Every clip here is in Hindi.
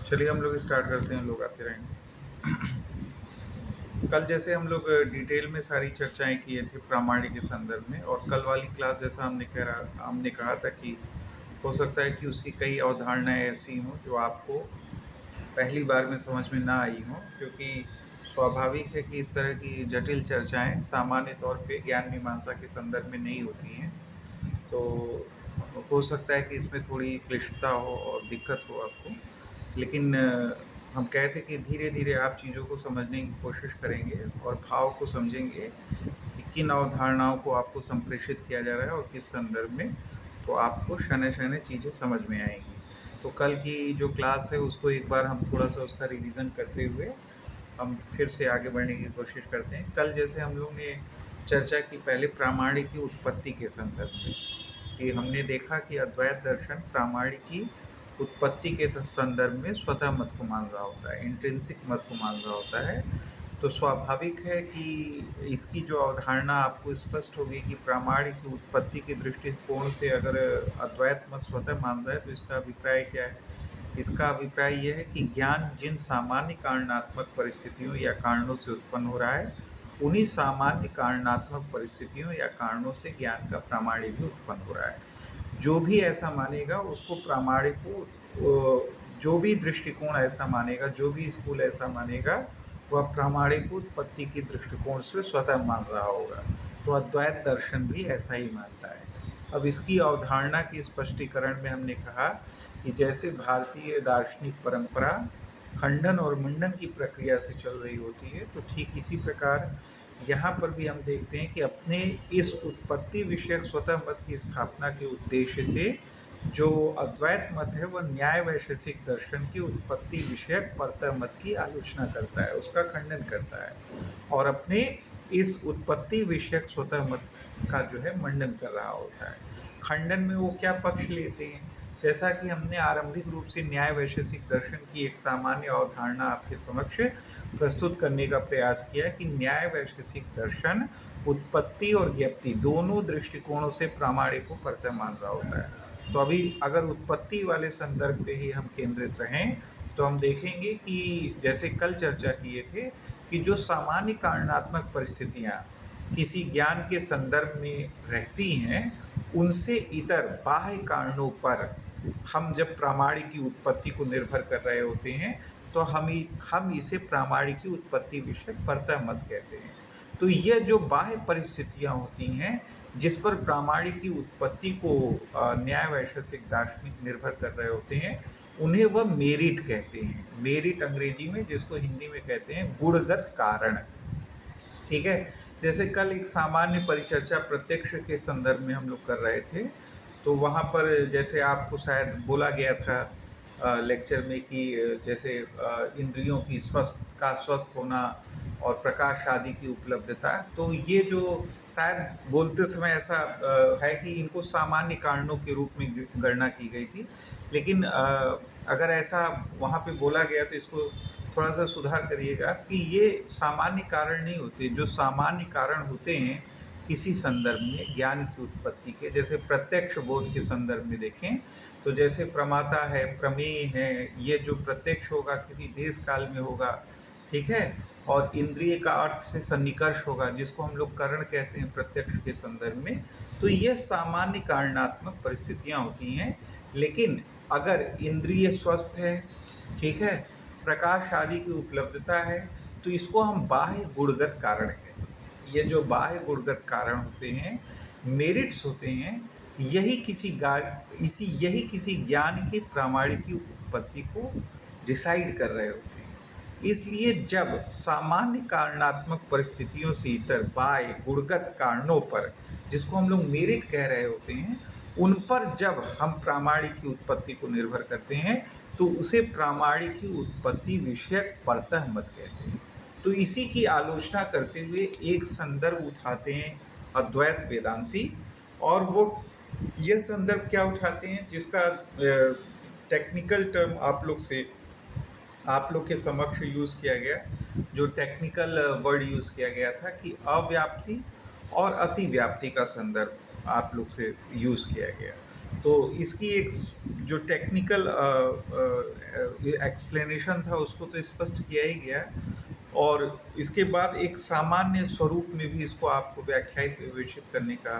चलिए हम लोग स्टार्ट करते हैं, लोग आते रहेंगे। कल जैसे हम लोग डिटेल में सारी चर्चाएं किए थे प्रामाणिक के संदर्भ में, और कल वाली क्लास जैसा हमने कहा था कि हो सकता है कि उसकी कई अवधारणाएं ऐसी हों जो आपको पहली बार में समझ में ना आई हों, क्योंकि स्वाभाविक है कि इस तरह की जटिल चर्चाएं सामान्य तौर पे ज्ञान मीमांसा के संदर्भ में नहीं होती हैं। तो हो सकता है कि इसमें थोड़ी क्लिष्टता हो और दिक्कत हो आपको, लेकिन हम कहते कि धीरे धीरे आप चीज़ों को समझने की कोशिश करेंगे और भाव को समझेंगे कि किन अवधारणाओं को आपको संप्रेषित किया जा रहा है और किस संदर्भ में, तो आपको शनै शनै चीज़ें समझ में आएंगी। तो कल की जो क्लास है उसको एक बार हम थोड़ा सा उसका रिवीजन करते हुए हम फिर से आगे बढ़ने की कोशिश करते हैं। कल जैसे हम लोग ने चर्चा की पहले प्रामाणिक की उत्पत्ति के संदर्भ में, कि हमने देखा कि अद्वैत दर्शन प्रामाणिक की उत्पत्ति के संदर्भ में स्वतः मत को मान रहा होता है, इंट्रिंसिक मत को मान रहा होता है। तो स्वाभाविक है कि इसकी जो अवधारणा आपको स्पष्ट होगी कि प्रामाणिक की उत्पत्ति के दृष्टिकोण से अगर अद्वैत मत स्वतः मान रहा है तो इसका अभिप्राय क्या है। इसका अभिप्राय यह है कि ज्ञान जिन सामान्य कारणात्मक परिस्थितियों या कारणों से उत्पन्न हो रहा है, उन्हीं सामान्य कारणात्मक परिस्थितियों या कारणों से ज्ञान का प्रामाणिक भी उत्पन्न हो रहा है। जो भी ऐसा मानेगा उसको प्रामाणिक को, जो भी दृष्टिकोण ऐसा मानेगा, जो भी स्कूल ऐसा मानेगा, वह प्रामाणिक उत्पत्ति की दृष्टिकोण से स्वतः मान रहा होगा। तो अद्वैत दर्शन भी ऐसा ही मानता है। अब इसकी अवधारणा के स्पष्टीकरण में हमने कहा कि जैसे भारतीय दार्शनिक परंपरा खंडन और मुंडन की प्रक्रिया से चल रही होती है, तो ठीक इसी प्रकार यहाँ पर भी हम देखते हैं कि अपने इस उत्पत्ति विषयक स्वतः मत की स्थापना के उद्देश्य से जो अद्वैत मत है वह न्याय वैशेषिक दर्शन की उत्पत्ति विषयक परतः मत की आलोचना करता है, उसका खंडन करता है, और अपने इस उत्पत्ति विषयक स्वतः मत का जो है मंडन कर रहा होता है। खंडन में वो क्या पक्ष लेते हैं, जैसा कि हमने आरंभिक रूप से न्याय वैशेषिक दर्शन की एक सामान्य अवधारणा आपके समक्ष प्रस्तुत करने का प्रयास किया कि न्याय वैशेषिक दर्शन उत्पत्ति और ज्ञप्ति दोनों दृष्टिकोणों से प्रामाणिक को परतः मान रहा होता है। तो अभी अगर उत्पत्ति वाले संदर्भ पे ही हम केंद्रित रहें तो हम देखेंगे कि जैसे कल चर्चा किए थे कि जो सामान्य कारणात्मक परिस्थितियाँ किसी ज्ञान के संदर्भ में रहती हैं, उनसे इतर बाह्य कारणों पर हम जब प्रामाणिक की उत्पत्ति को निर्भर कर रहे होते हैं तो हम इसे प्रामाणिक की उत्पत्ति विषय परतः मत कहते हैं। तो यह जो बाह्य परिस्थितियाँ होती हैं जिस पर प्रामाणिक की उत्पत्ति को न्याय वैशेषिक दार्शनिक निर्भर कर रहे होते हैं, उन्हें वह मेरिट कहते हैं। मेरिट अंग्रेजी में, जिसको हिंदी में कहते हैं गुणगत कारण। ठीक है। जैसे कल एक सामान्य परिचर्चा प्रत्यक्ष के संदर्भ में हम लोग कर रहे थे, तो वहाँ पर जैसे आपको शायद बोला गया था लेक्चर में कि जैसे इंद्रियों की स्वस्थ होना और प्रकाश आदि की उपलब्धता, तो ये जो शायद बोलते समय ऐसा है कि इनको सामान्य कारणों के रूप में गणना की गई थी, लेकिन अगर ऐसा वहाँ पे बोला गया तो इसको थोड़ा सा सुधार करिएगा कि ये सामान्य कारण नहीं होते। जो सामान्य कारण होते हैं किसी संदर्भ में ज्ञान की उत्पत्ति के, जैसे प्रत्यक्ष बोध के संदर्भ में देखें तो जैसे प्रमाता है, प्रमेय है, ये जो प्रत्यक्ष होगा किसी देश काल में होगा, ठीक है, और इंद्रिय का अर्थ से सन्निकर्ष होगा जिसको हम लोग करण कहते हैं प्रत्यक्ष के संदर्भ में। तो ये सामान्य कारणात्मक परिस्थितियाँ होती हैं। लेकिन अगर इंद्रिय स्वस्थ है, ठीक है, प्रकाश आदि की उपलब्धता है, तो इसको हम बाह्य गुणगत कारण कहते हैं। ये जो बाह्य गुणगत कारण होते हैं, मेरिट्स होते हैं, यही किसी ज्ञान के प्रामाणिक की उत्पत्ति को डिसाइड कर रहे होते हैं। इसलिए जब सामान्य कारणात्मक परिस्थितियों से इतर बाह्य गुणगत कारणों पर, जिसको हम लोग मेरिट कह रहे होते हैं, उन पर जब हम प्रामाणिक की उत्पत्ति को निर्भर करते हैं तो उसे प्रामाणिक की उत्पत्ति विषयक परतः मत कहते हैं। तो इसी की आलोचना करते हुए एक संदर्भ उठाते हैं अद्वैत वेदांती, और वो ये संदर्भ क्या उठाते हैं जिसका टेक्निकल टर्म आप लोग के समक्ष यूज़ किया गया, जो टेक्निकल वर्ड यूज़ किया गया था कि अव्याप्ति और अतिव्याप्ति का संदर्भ आप लोग से यूज़ किया गया। तो इसकी एक जो टेक्निकल एक्सप्लेनेशन था उसको तो स्पष्ट किया ही गया, और इसके बाद एक सामान्य स्वरूप में भी इसको आपको व्याख्यायित विवेचित करने का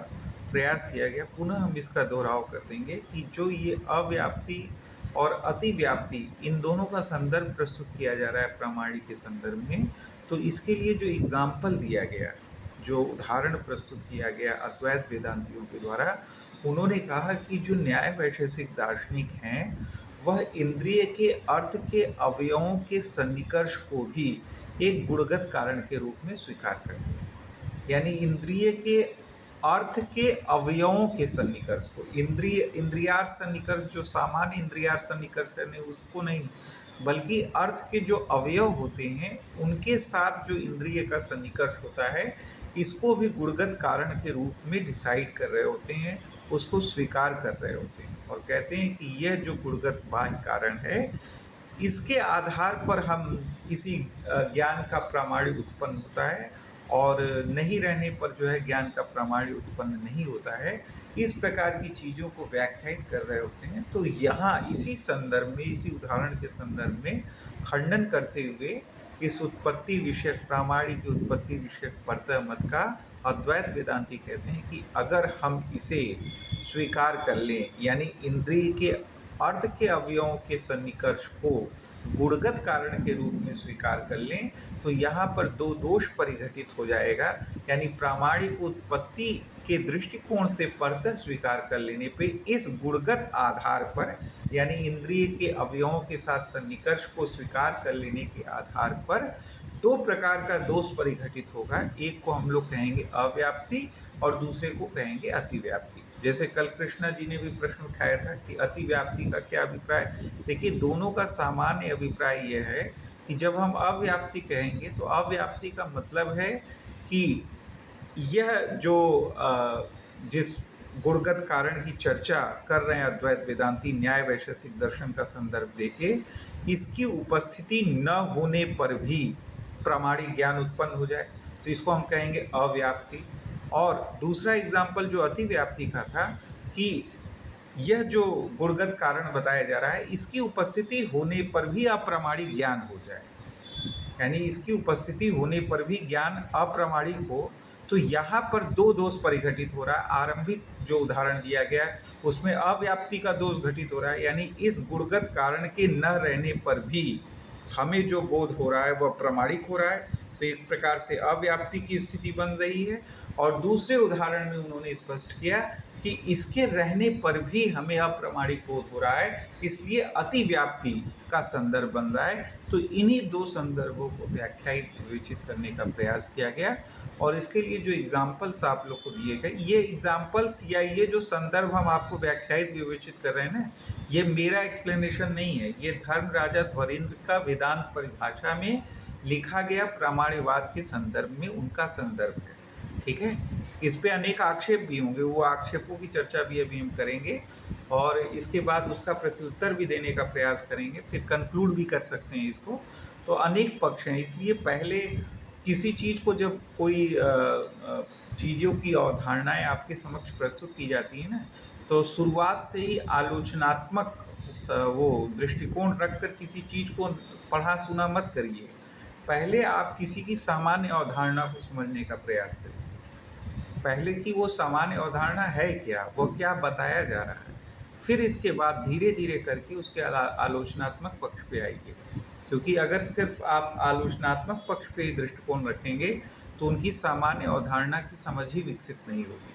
प्रयास किया गया। पुनः हम इसका दोहराव कर देंगे कि जो ये अव्याप्ति और अतिव्याप्ति, इन दोनों का संदर्भ प्रस्तुत किया जा रहा है प्रामाणिक के संदर्भ में, तो इसके लिए जो एग्जाम्पल दिया गया, जो उदाहरण प्रस्तुत किया गया अद्वैत वेदांतियों के द्वारा, उन्होंने कहा कि जो न्याय वैशेषिक दार्शनिक हैं वह इंद्रिय के अर्थ के अवयवों के सन्निकर्ष को भी एक गुणगत कारण के रूप में स्वीकार करते हैं। यानी इंद्रिय के अर्थ के अवयवों के सन्निकर्ष को, इंद्रियार्थ सन्निकर्ष जो सामान्य इंद्रियार्थ सन्निकर्ष है नहीं, उसको नहीं, बल्कि अर्थ के जो अवयव होते हैं उनके साथ जो इंद्रिय का सन्निकर्ष होता है, इसको भी गुणगत कारण के रूप में डिसाइड कर रहे होते हैं, उसको स्वीकार कर रहे होते हैं, और कहते हैं कि यह जो गुणगत बाह्य कारण है, इसके आधार पर हम किसी ज्ञान का प्रामाण्य उत्पन्न होता है, और नहीं रहने पर जो है ज्ञान का प्रामाण्य उत्पन्न नहीं होता है। इस प्रकार की चीज़ों को व्याख्यायित कर रहे होते हैं। तो यहाँ इसी संदर्भ में, इसी उदाहरण के संदर्भ में खंडन करते हुए इस उत्पत्ति विषयक, प्रामाण्य की उत्पत्ति विषयक परतः मत का अद्वैत वेदांती कहते हैं कि अगर हम इसे स्वीकार कर लें, यानी इंद्रिय के अर्थ के अवयवों के सन्निकर्ष को गुणगत कारण के रूप में स्वीकार कर लें, तो यहाँ पर दो दोष परिघटित हो जाएगा। यानी प्रामाणिक उत्पत्ति के दृष्टिकोण से परतः स्वीकार कर लेने पे इस गुणगत आधार पर, यानी इंद्रिय के अवयवों के साथ सन्निकर्ष को स्वीकार कर लेने के आधार पर दो प्रकार का दोष परिघटित होगा। एक को हम लोग कहेंगे अव्याप्ति और दूसरे को कहेंगे अतिव्याप्ति। जैसे कल कृष्णा जी ने भी प्रश्न उठाया था कि अतिव्याप्ति का क्या अभिप्राय। देखिए, दोनों का सामान्य अभिप्राय यह है कि जब हम अव्याप्ति कहेंगे तो अव्याप्ति का मतलब है कि यह जो जिस गुणगत कारण की चर्चा कर रहे हैं अद्वैत वेदांती न्याय वैशेषिक दर्शन का संदर्भ देके, इसकी उपस्थिति न होने पर भी प्रामाणिक ज्ञान उत्पन्न हो जाए, तो इसको हम कहेंगे अव्याप्ति। और दूसरा एग्जाम्पल जो अतिव्याप्ति का था कि यह जो गुणगत कारण बताया जा रहा है, इसकी उपस्थिति होने पर भी अप्रामाणिक ज्ञान हो जाए, यानी इसकी उपस्थिति होने पर भी ज्ञान अप्रामाणिक हो, तो यहाँ पर दो दोष परिघटित हो रहा है। आरंभिक जो उदाहरण दिया गया उसमें अव्याप्ति का दोष घटित हो रहा है, यानी इस गुणगत कारण के न रहने पर भी हमें जो बोध हो रहा है वह प्रामाणिक हो रहा है, तो एक प्रकार से अव्याप्ति की स्थिति बन रही है। और दूसरे उदाहरण में उन्होंने स्पष्ट किया कि इसके रहने पर भी हमें अप्रामाणिक बोध हो रहा है, इसलिए अतिव्याप्ति का संदर्भ बन रहा है। तो इन्हीं दो संदर्भों को व्याख्यायित विवेचित करने का प्रयास किया गया, और इसके लिए जो एग्जाम्पल्स आप लोग को दिए गए, ये एग्जाम्पल्स या ये जो संदर्भ हम आपको व्याख्यायित विवेचित कर रहे हैं ना, ये मेरा एक्सप्लेनेशन नहीं है, ये धर्मराजा ध्वरेंद्र का वेदांत परिभाषा में लिखा गया प्रामाण्यवाद के संदर्भ में उनका संदर्भ है। ठीक है, इस पे अनेक आक्षेप भी होंगे, वो आक्षेपों की चर्चा भी अभी हम करेंगे, और इसके बाद उसका प्रत्युत्तर भी देने का प्रयास करेंगे, फिर कंक्लूड भी कर सकते हैं इसको। तो अनेक पक्ष हैं, इसलिए पहले किसी चीज़ को जब कोई चीज़ों की अवधारणाएं आपके समक्ष प्रस्तुत की जाती है ना, तो शुरुआत से ही आलोचनात्मक वो दृष्टिकोण रखकर किसी चीज़ को पढ़ा सुना मत करिए। पहले आप किसी की सामान्य अवधारणा को समझने का प्रयास करिए, पहले कि वो सामान्य अवधारणा है क्या, वो क्या बताया जा रहा है, फिर इसके बाद धीरे धीरे करके उसके आलोचनात्मक पक्ष पे आइए। क्योंकि अगर सिर्फ आप आलोचनात्मक पक्ष पे दृष्टिकोण रखेंगे तो उनकी सामान्य अवधारणा की समझ ही विकसित नहीं होगी,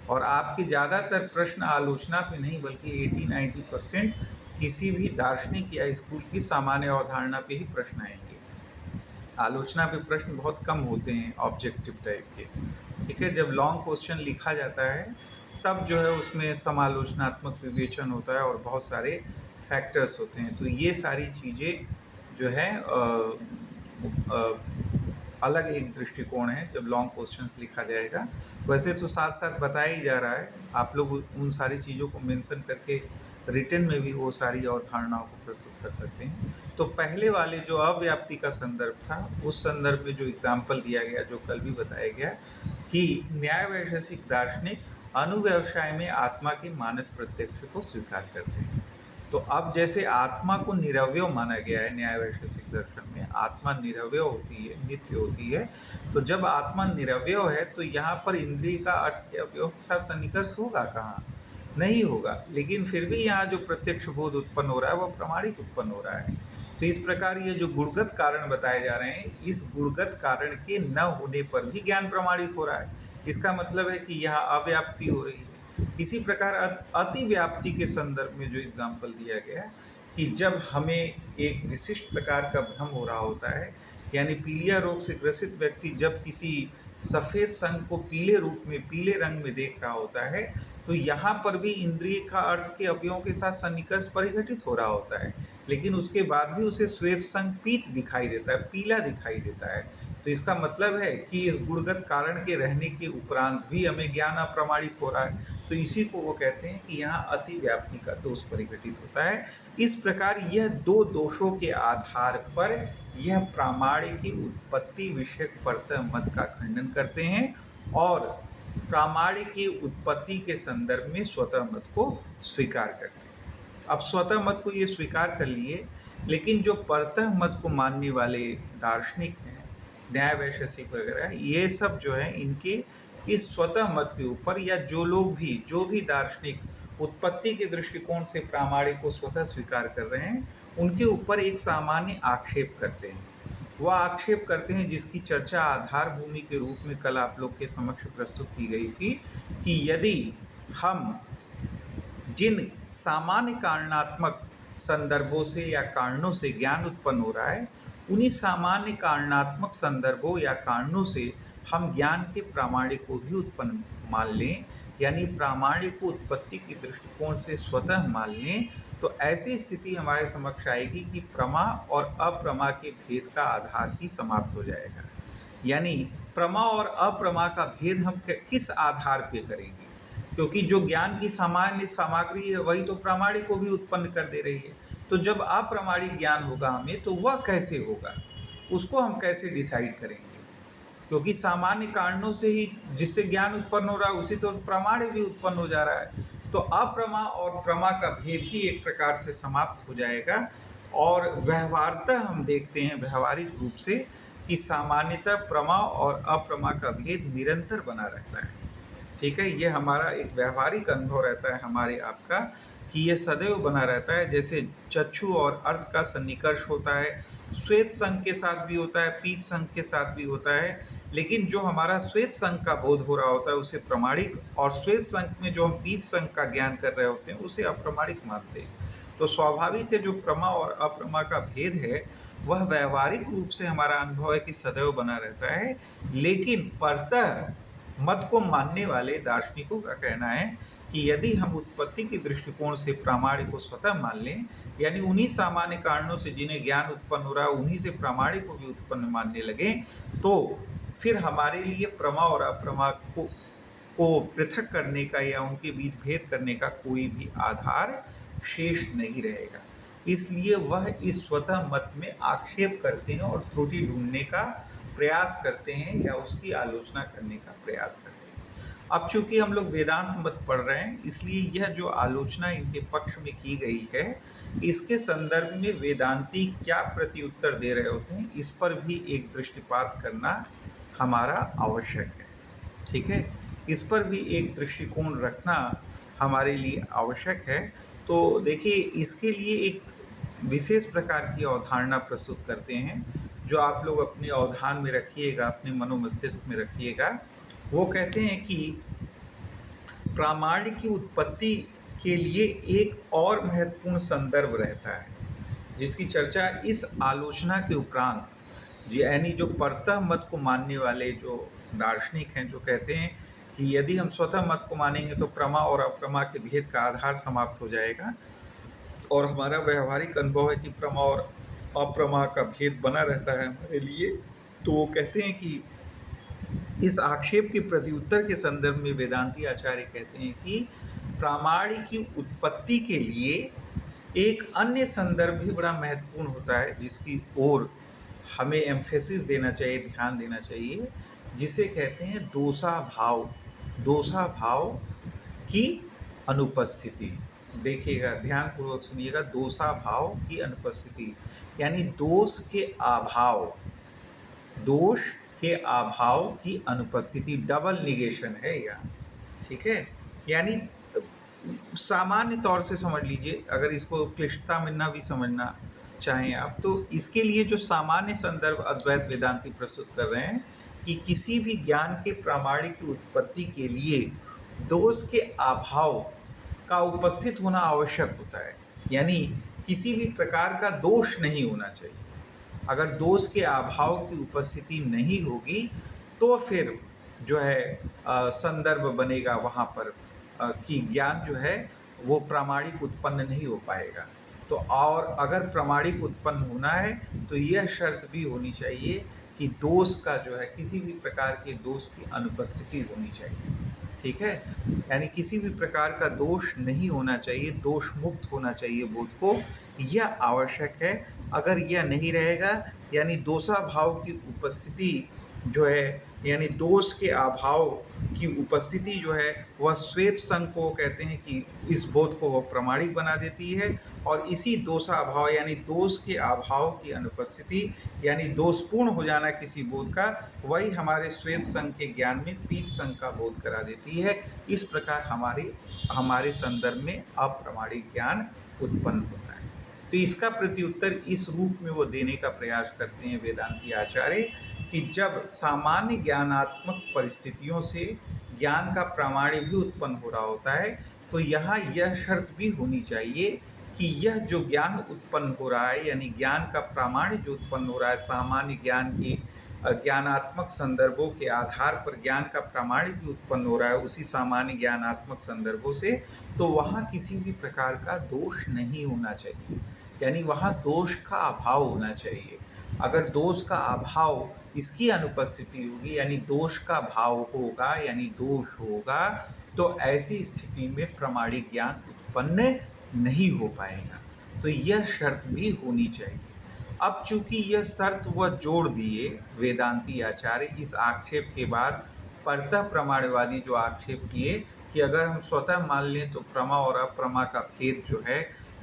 और आपके ज़्यादातर प्रश्न आलोचना पे नहीं बल्कि 80-90% किसी भी दार्शनिक या स्कूल की सामान्य अवधारणा पे ही प्रश्न आएंगे। आलोचना पे प्रश्न बहुत कम होते हैं ऑब्जेक्टिव टाइप के। ठीक है, जब लॉन्ग क्वेश्चन लिखा जाता है तब जो है उसमें समालोचनात्मक विवेचन होता है और बहुत सारे फैक्टर्स होते हैं। तो ये सारी चीज़ें जो है अलग एक दृष्टिकोण है जब लॉन्ग क्वेश्चंस लिखा जाएगा। वैसे तो साथ साथ बताया ही जा रहा है, आप लोग उन सारी चीज़ों को मेंशन करके रिटन में भी वो सारी अवधारणाओं को प्रस्तुत कर सकते हैं। तो पहले वाले जो अव्याप्ति का संदर्भ था, उस संदर्भ में जो एग्जाम्पल दिया गया, जो कल भी बताया गया कि न्याय वैशेषिक दार्शनिक अनुव्यवसाय में आत्मा के मानस प्रत्यक्ष को स्वीकार करते हैं। तो अब जैसे आत्मा को निरवय माना गया है न्याय वैशेषिक दर्शन में, आत्मा निरवय होती है, नित्य होती है। तो जब आत्मा निरवय है तो यहाँ पर इंद्रिय का अर्थ के अवयव के साथ सन्निकर्ष होगा कहाँ? नहीं होगा। लेकिन फिर भी यहाँ जो प्रत्यक्ष बोध उत्पन्न हो रहा है वह प्रामाणिक उत्पन्न हो रहा है। तो इस प्रकार ये जो गुणगत कारण बताए जा रहे हैं, इस गुणगत कारण के न होने पर भी ज्ञान प्रामाणिक हो रहा है। इसका मतलब है कि यहाँ अव्याप्ति हो रही है। इसी प्रकार अति व्याप्ति के संदर्भ में जो एग्जाम्पल दिया गया कि जब हमें एक विशिष्ट प्रकार का भ्रम हो रहा होता है, यानी पीलिया रोग से ग्रसित व्यक्ति जब किसी सफ़ेद संग को पीले रूप में, पीले रंग में देख रहा होता है, तो यहाँ पर भी इंद्रिय का अर्थ के अवयवों के साथ सन्निकर्ष परिघटित हो रहा होता है, लेकिन उसके बाद भी उसे श्वेत संग पीत दिखाई देता है, पीला दिखाई देता है। तो इसका मतलब है कि इस गुणगत कारण के रहने के उपरांत भी हमें ज्ञान अप्रामाणिक हो रहा है। तो इसी को वो कहते हैं कि यहाँ अति व्याप्ति का दोष परिघटित होता है। इस प्रकार यह दो दोषों के आधार पर यह प्रामाण्य की उत्पत्ति विषयक परतः मत का खंडन करते हैं और प्रामाण्य की उत्पत्ति के संदर्भ में स्वतः मत को स्वीकार करते हैं। अब स्वतः मत को ये स्वीकार कर लिए, लेकिन जो परतः मत को मानने वाले दार्शनिक हैं, न्याय वैशेषिक वगैरह, ये सब जो है इनके इस स्वतः मत के ऊपर, या जो भी दार्शनिक उत्पत्ति के दृष्टिकोण से प्रामाण्य को स्वतः स्वीकार कर रहे हैं, उनके ऊपर एक सामान्य आक्षेप करते हैं। वह आक्षेप करते हैं जिसकी चर्चा आधार भूमि के रूप में कल आप लोग के समक्ष प्रस्तुत की गई थी कि यदि हम जिन सामान्य कारणात्मक संदर्भों से या कारणों से ज्ञान उत्पन्न हो रहा है, उन्हीं सामान्य कारणात्मक संदर्भों या कारणों से हम ज्ञान के प्रामाण्य को भी उत्पन्न मान लें, यानी प्रामाण्य को उत्पत्ति के दृष्टिकोण से स्वतः मान लें, तो ऐसी स्थिति हमारे समक्ष आएगी कि प्रमा और अप्रमा के भेद का आधार ही समाप्त हो जाएगा। यानी प्रमा और अप्रमा का भेद हम किस आधार पे करेंगे? क्योंकि जो ज्ञान की सामान्य सामग्री है वही तो प्रामाणिक को भी उत्पन्न कर दे रही है। तो जब अप्रामाणिक ज्ञान होगा हमें, तो वह कैसे होगा, उसको हम कैसे डिसाइड करेंगे? क्योंकि सामान्य कारणों से ही जिससे ज्ञान उत्पन्न हो रहा है उसी तो प्रामाण्य भी उत्पन्न हो जा रहा है। तो अप्रमा और प्रमा का भेद ही एक प्रकार से समाप्त हो जाएगा। और व्यवहारतः हम देखते हैं व्यावहारिक रूप से कि सामान्यतः प्रमा और अप्रमा का भेद निरंतर बना रहता है। ठीक है, ये हमारा एक व्यवहारिक अनुभव रहता है हमारे आपका कि ये सदैव बना रहता है। जैसे चक्षु और अर्थ का सन्निकर्ष होता है, श्वेत संघ के साथ भी होता है, पीत संघ के साथ भी होता है, लेकिन जो हमारा श्वेत संघ का बोध हो रहा होता है उसे प्रमाणिक, और श्वेत संघ में जो हम पीत संघ का ज्ञान कर रहे होते हैं उसे अप्रमाणिक मानते हैं। तो स्वाभाविक है जो प्रमा और अप्रमा का भेद है वह व्यवहारिक रूप से हमारा अनुभव है कि सदैव बना रहता है। लेकिन परतः मत को मानने वाले दार्शनिकों का कहना है कि यदि हम उत्पत्ति के दृष्टिकोण से प्रामाण्य को स्वतः मान लें, यानी उन्हीं सामान्य कारणों से जिन्हें ज्ञान उत्पन्न हो रहा है उन्हीं से प्रामाण्य को भी उत्पन्न मानने लगे, तो फिर हमारे लिए प्रमा और अप्रमा को पृथक करने का या उनके बीच भेद करने का कोई भी आधार शेष नहीं रहेगा। इसलिए वह इस स्वतः मत में आक्षेप करते हैं और त्रुटि ढूंढने का प्रयास करते हैं या उसकी आलोचना करने का प्रयास करते हैं। अब चूंकि हम लोग वेदांत मत पढ़ रहे हैं, इसलिए यह जो आलोचना इनके पक्ष में की गई है, इसके संदर्भ में वेदांती क्या प्रत्युत्तर दे रहे होते हैं, इस पर भी एक दृष्टिपात करना हमारा आवश्यक है। ठीक है, इस पर भी एक दृष्टिकोण रखना हमारे लिए आवश्यक है। तो देखिए, इसके लिए एक विशेष प्रकार की अवधारणा प्रस्तुत करते हैं जो आप लोग अपने अवधान में रखिएगा, अपने मनोमस्तिष्क में रखिएगा। वो कहते हैं कि प्रामाण्य की उत्पत्ति के लिए एक और महत्वपूर्ण संदर्भ रहता है जिसकी चर्चा इस आलोचना के उपरांत, यानी जो परतः मत को मानने वाले जो दार्शनिक हैं, जो कहते हैं कि यदि हम स्वतः मत को मानेंगे तो प्रमा और अप्रमा के भेद का आधार समाप्त हो जाएगा, और हमारा व्यवहारिक अनुभव है कि प्रमा और अप्रमा का भेद बना रहता है हमारे लिए। तो वो कहते हैं कि इस आक्षेप के प्रत्युत्तर के संदर्भ में वेदांती आचार्य कहते हैं कि प्रामाण्य की उत्पत्ति के लिए एक अन्य संदर्भ भी बड़ा महत्वपूर्ण होता है जिसकी ओर हमें एम्फेसिस देना चाहिए, ध्यान देना चाहिए, जिसे कहते हैं दोषा भाव। दोषा भाव की अनुपस्थिति। देखिएगा, ध्यानपूर्वक सुनिएगा, दोषाभाव की अनुपस्थिति यानी दोष के अभाव की अनुपस्थिति, डबल निगेशन है यहाँ, ठीक है। यानी सामान्य तौर से समझ लीजिए, अगर इसको क्लिष्टता में ना भी समझना चाहें आप, तो इसके लिए जो सामान्य संदर्भ अद्वैत वेदांती प्रस्तुत कर रहे हैं कि किसी भी ज्ञान के प्रामाणिक उत्पत्ति के लिए दोष के अभाव का उपस्थित होना आवश्यक होता है। यानी किसी भी प्रकार का दोष नहीं होना चाहिए। अगर दोष के अभाव की उपस्थिति नहीं होगी तो फिर जो है संदर्भ बनेगा वहाँ पर कि ज्ञान जो है वो प्रामाणिक उत्पन्न नहीं हो पाएगा। तो और अगर प्रामाणिक उत्पन्न होना है तो यह शर्त भी होनी चाहिए कि दोष का जो है, किसी भी प्रकार के दोष की अनुपस्थिति होनी चाहिए, ठीक है। यानी किसी भी प्रकार का दोष नहीं होना चाहिए, दोष मुक्त होना चाहिए बोध को, यह आवश्यक है। अगर यह नहीं रहेगा यानी दोषाभाव की उपस्थिति जो है, यानी दोष के अभाव की उपस्थिति जो है वह श्वेत संघ को कहते हैं कि इस बोध को वह प्रामाणिक बना देती है। और इसी दोषाभाव यानी दोष के अभाव की अनुपस्थिति यानी दोषपूर्ण हो जाना किसी बोध का, वही हमारे श्वेत संघ के ज्ञान में पीत संघ का बोध करा देती है। इस प्रकार हमारे संदर्भ में अप्रामाणिक ज्ञान उत्पन्न होता है। तो इसका प्रत्युत्तर इस रूप में वो देने का प्रयास करते हैं वेदांती आचार्य कि जब सामान्य ज्ञानात्मक परिस्थितियों से ज्ञान का प्रामाण्य भी उत्पन्न हो रहा होता है तो यहाँ यह शर्त भी होनी चाहिए कि यह जो ज्ञान उत्पन्न हो रहा है यानी ज्ञान का प्रामाण्य जो उत्पन्न हो रहा है सामान्य ज्ञान की ज्ञानात्मक संदर्भों के आधार पर ज्ञान का प्रामाण्य भी उत्पन्न हो रहा है उसी सामान्य ज्ञानात्मक संदर्भों से, तो वहाँ किसी भी प्रकार का दोष नहीं होना चाहिए। यानी वहाँ दोष का अभाव होना चाहिए। अगर दोष का अभाव इसकी अनुपस्थिति होगी यानी दोष का भाव होगा यानी दोष होगा, तो ऐसी स्थिति में प्रामाणिक ज्ञान उत्पन्न नहीं हो पाएगा। तो यह शर्त भी होनी चाहिए। अब चूंकि यह शर्त वह जोड़ दिए वेदांती आचार्य इस आक्षेप के बाद, परतः प्रमाणवादी जो आक्षेप किए कि अगर हम स्वतः मान लें तो प्रमा और अप्रमा का भेद जो है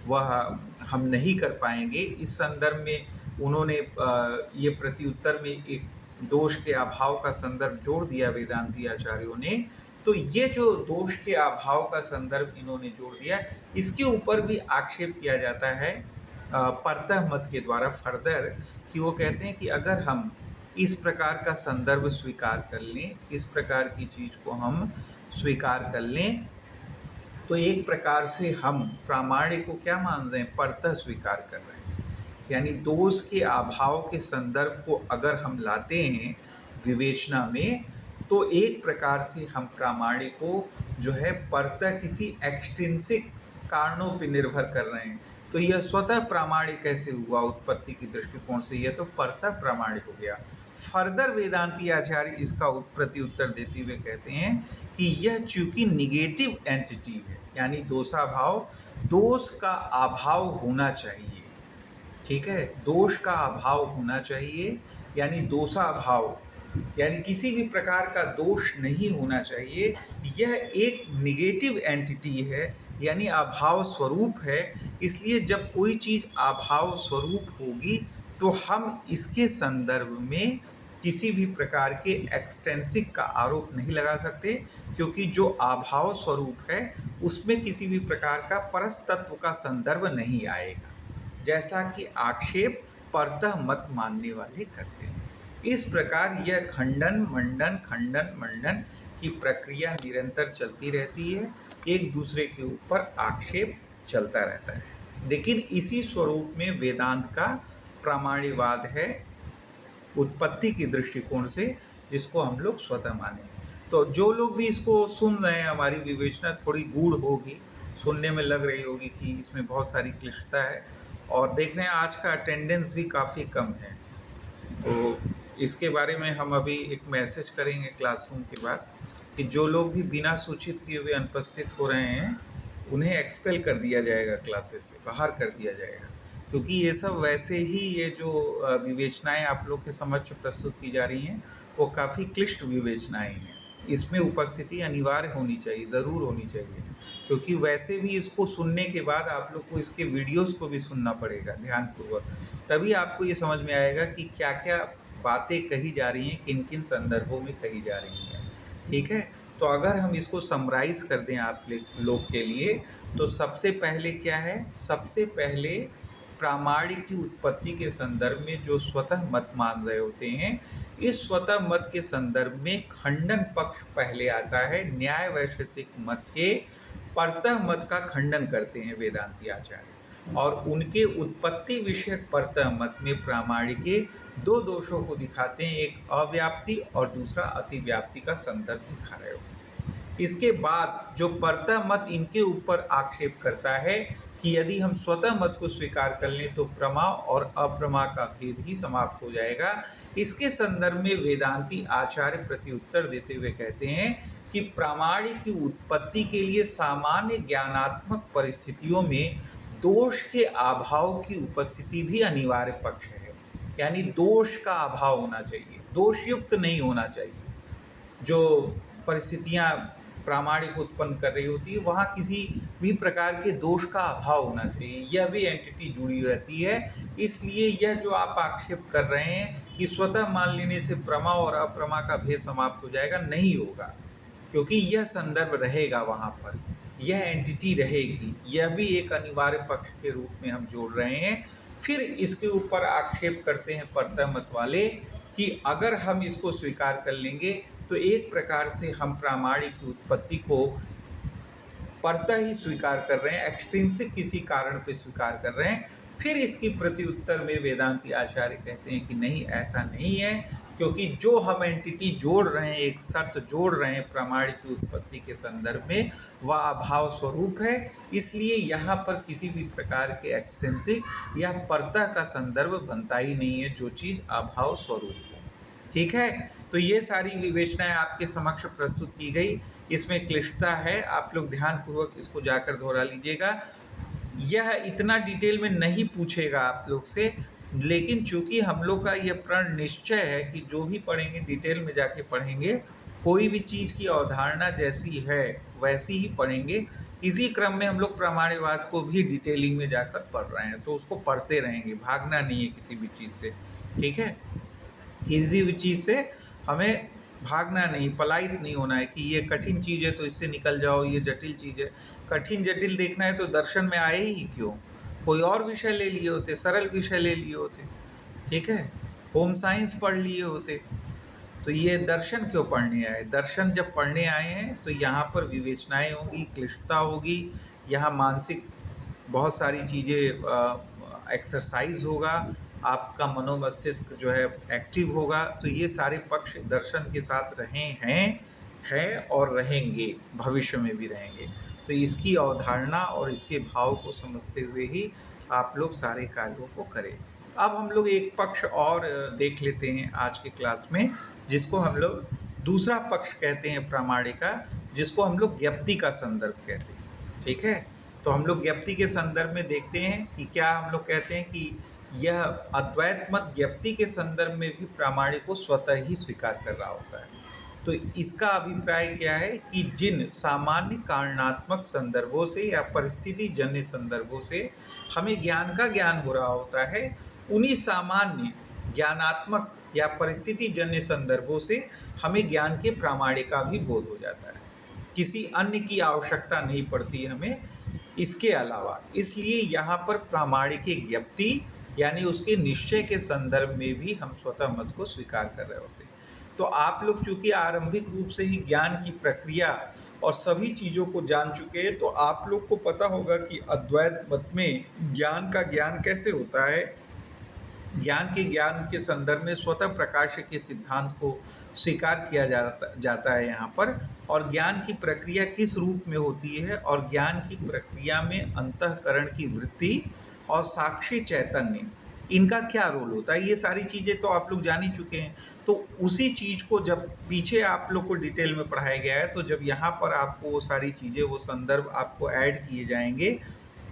वह हम नहीं कर पाएंगे। इस संदर्भ में उन्होंने ये प्रत्युत्तर में एक दोष के अभाव का संदर्भ जोड़ दिया वेदांती आचार्यों ने। तो ये जो दोष के अभाव का संदर्भ इन्होंने जोड़ दिया, इसके ऊपर भी आक्षेप किया जाता है परतः मत के द्वारा फर्दर, कि वो कहते हैं कि अगर हम इस प्रकार का संदर्भ स्वीकार कर लें, इस प्रकार की चीज़ को हम स्वीकार कर लें, तो एक प्रकार से हम प्रामाण्य को क्या मान रहे हैं, परतः स्वीकार कर रहे हैं। यानी दोष के अभाव के संदर्भ को अगर हम लाते हैं विवेचना में, तो एक प्रकार से हम प्रामाण्य को जो है परतः किसी एक्सट्रिंसिक कारणों पर निर्भर कर रहे हैं। तो यह स्वतः प्रामाण्य कैसे हुआ उत्पत्ति की दृष्टिकोण से, यह तो परतः प्रामाण्य हो गया। फर्दर वेदांती आचार्य इसका प्रत्युत्तर देते हुए कहते हैं कि यह चूंकि निगेटिव एंटिटी है यानी दोषाभाव, दोष का अभाव होना चाहिए, ठीक है, दोष का अभाव होना चाहिए यानी दोषाभाव यानी किसी भी प्रकार का दोष नहीं होना चाहिए। यह एक निगेटिव एंटिटी है यानी अभाव स्वरूप है। इसलिए जब कोई चीज़ अभाव स्वरूप होगी तो हम इसके संदर्भ में किसी भी प्रकार के एक्सटेंसिक का आरोप नहीं लगा सकते, क्योंकि जो अभाव स्वरूप है उसमें किसी भी प्रकार का परस तत्व का संदर्भ नहीं आएगा, जैसा कि आक्षेप परतः मत मानने वाले करते हैं। इस प्रकार यह खंडन मंडन की प्रक्रिया निरंतर चलती रहती है, एक दूसरे के ऊपर आक्षेप चलता रहता है। लेकिन इसी स्वरूप में वेदांत का प्रामाण्यवाद है उत्पत्ति की दृष्टिकोण से, जिसको हम लोग स्वतः माने। तो जो लोग भी इसको सुन रहे हैं, हमारी विवेचना थोड़ी गूढ़ होगी, सुनने में लग रही होगी कि इसमें बहुत सारी क्लिष्टता है, और देख रहे हैं आज का अटेंडेंस भी काफ़ी कम है। तो इसके बारे में हम अभी एक मैसेज करेंगे क्लासरूम के बाद कि जो लोग भी बिना सूचित किए हुए अनुपस्थित हो रहे हैं उन्हें एक्सपेल कर दिया जाएगा, क्लासेस से बाहर कर दिया जाएगा, क्योंकि ये सब वैसे ही ये जो विवेचनाएं आप लोग के समक्ष प्रस्तुत की जा रही हैं वो काफ़ी क्लिष्ट विवेचनाएं हैं। इसमें उपस्थिति अनिवार्य होनी चाहिए, ज़रूर होनी चाहिए, क्योंकि वैसे भी इसको सुनने के बाद आप लोग को इसके वीडियोस को भी सुनना पड़ेगा ध्यानपूर्वक, तभी आपको ये समझ में आएगा कि क्या क्या बातें कही जा रही हैं, किन किन संदर्भों में कही जा रही हैं। ठीक है, तो अगर हम इसको समराइज़ कर दें आप लोग के लिए, तो सबसे पहले क्या है, सबसे पहले प्रामाणिक की उत्पत्ति के संदर्भ में जो स्वतः मत मान रहे होते हैं, इस स्वतः मत के संदर्भ में खंडन पक्ष पहले आता है। न्याय वैशेषिक मत के परतः मत का खंडन करते हैं वेदांती आचार्य, और उनके उत्पत्ति विषयक परतः मत में प्रामाणिके दो दोषों को दिखाते हैं, एक अव्याप्ति और दूसरा अतिव्याप्ति का संदर्भ दिखा रहे होते हैं। इसके बाद जो परतः मत इनके ऊपर आक्षेप करता है कि यदि हम स्वतः मत को स्वीकार कर लें तो प्रमा और अप्रमा का भेद ही समाप्त हो जाएगा। इसके संदर्भ में वेदांती आचार्य प्रत्युत्तर देते हुए कहते हैं कि प्रामाणिक की उत्पत्ति के लिए सामान्य ज्ञानात्मक परिस्थितियों में दोष के अभाव की उपस्थिति भी अनिवार्य पक्ष है, यानी दोष का अभाव होना चाहिए, दोषयुक्त नहीं होना चाहिए। जो परिस्थितियाँ प्रामाणिक उत्पन्न कर रही होती है वहाँ किसी भी प्रकार के दोष का अभाव होना चाहिए, यह भी एंटिटी जुड़ी रहती है। इसलिए यह जो आप आक्षेप कर रहे हैं कि स्वतः मान लेने से प्रमा और अप्रमा का भेद समाप्त हो जाएगा, नहीं होगा, क्योंकि यह संदर्भ रहेगा वहाँ पर, यह एंटिटी रहेगी, यह भी एक अनिवार्य पक्ष के रूप में हम जोड़ रहे हैं। फिर इसके ऊपर आक्षेप करते हैं परतः मत वाले कि अगर हम इसको स्वीकार कर लेंगे तो एक प्रकार से हम प्रामाणिक की उत्पत्ति को परतः ही स्वीकार कर रहे हैं, एक्सट्रिंसिक किसी कारण पे स्वीकार कर रहे हैं। फिर इसकी प्रत्युत्तर में वेदांती आचार्य कहते हैं कि नहीं, ऐसा नहीं है, क्योंकि जो हम एंटिटी जोड़ रहे हैं, एक शर्त जोड़ रहे हैं प्रामाणिक की उत्पत्ति के संदर्भ में, वह अभाव स्वरूप है, इसलिए यहाँ पर किसी भी प्रकार के एक्सटेंसिक या परतः का संदर्भ बनता ही नहीं है, जो चीज़ अभाव स्वरूप है। ठीक है, तो ये सारी विवेचनाएं आपके समक्ष प्रस्तुत की गई। इसमें क्लिष्टता है, आप लोग ध्यानपूर्वक इसको जाकर दोहरा लीजिएगा। यह इतना डिटेल में नहीं पूछेगा आप लोग से, लेकिन चूंकि हम लोग का यह प्रण निश्चय है कि जो भी पढ़ेंगे डिटेल में जाके पढ़ेंगे, कोई भी चीज़ की अवधारणा जैसी है वैसी ही पढ़ेंगे। इसी क्रम में हम लोग प्रामाण्यवाद को भी डिटेलिंग में जाकर पढ़ रहे हैं, तो उसको पढ़ते रहेंगे, भागना नहीं है किसी भी चीज़ से। ठीक है, किसी भी चीज़ से हमें भागना नहीं, पलायित नहीं होना है कि ये कठिन चीज़ है तो इससे निकल जाओ, ये जटिल चीज़ है। कठिन जटिल देखना है तो दर्शन में आए ही क्यों, कोई और विषय ले लिए होते, सरल विषय ले लिए होते। ठीक है, होम साइंस पढ़ लिए होते, तो ये दर्शन क्यों पढ़ने आए? दर्शन जब पढ़ने आए हैं तो यहाँ पर विवेचनाएं होंगी, क्लिष्टता होगी, यहाँ मानसिक बहुत सारी चीज़ें एक्सरसाइज होगा, आपका मनोमस्तिष्क जो है एक्टिव होगा। तो ये सारे पक्ष दर्शन के साथ रहे हैं और रहेंगे, भविष्य में भी रहेंगे। तो इसकी अवधारणा और इसके भाव को समझते हुए ही आप लोग सारे कार्यों को करें। अब हम लोग एक पक्ष और देख लेते हैं आज के क्लास में, जिसको हम लोग दूसरा पक्ष कहते हैं प्रामाणिक का, जिसको हम लोग ज्ञप्ति का संदर्भ कहते हैं। ठीक है, तो हम लोग ज्ञप्ति के संदर्भ में देखते हैं कि क्या हम लोग कहते हैं कि यह अद्वैत मत ज्ञप्ति के संदर्भ में भी प्रामाणिक को स्वतः ही स्वीकार कर रहा होता है। तो इसका अभिप्राय क्या है कि जिन सामान्य कारणात्मक संदर्भों से या परिस्थिति जन्य संदर्भों से हमें ज्ञान का ज्ञान हो रहा होता है, उन्हीं सामान्य ज्ञानात्मक या परिस्थिति जन्य संदर्भों से हमें ज्ञान के प्रामाणिक का भी बोध हो जाता है। किसी अन्य की आवश्यकता नहीं पड़ती हमें इसके अलावा। इसलिए यहाँ पर प्रामाणिक ज्ञप्ति यानी उसके निश्चय के संदर्भ में भी हम स्वतः मत को स्वीकार कर रहे होते हैं। तो आप लोग चूँकि आरंभिक रूप से ही ज्ञान की प्रक्रिया और सभी चीज़ों को जान चुके हैं, तो आप लोग को पता होगा कि अद्वैत मत में ज्ञान का ज्ञान कैसे होता है। ज्ञान के संदर्भ में स्वतः प्रकाश के सिद्धांत को स्वीकार किया जाता है यहाँ पर, और ज्ञान की प्रक्रिया किस रूप में होती है, और ज्ञान की प्रक्रिया में अंतःकरण की वृत्ति और साक्षी चैतन्य, इनका क्या रोल होता है, ये सारी चीज़ें तो आप लोग जान ही चुके हैं। तो उसी चीज़ को जब पीछे आप लोग को डिटेल में पढ़ाया गया है, तो जब यहाँ पर आपको वो सारी चीज़ें, वो संदर्भ आपको ऐड किए जाएंगे,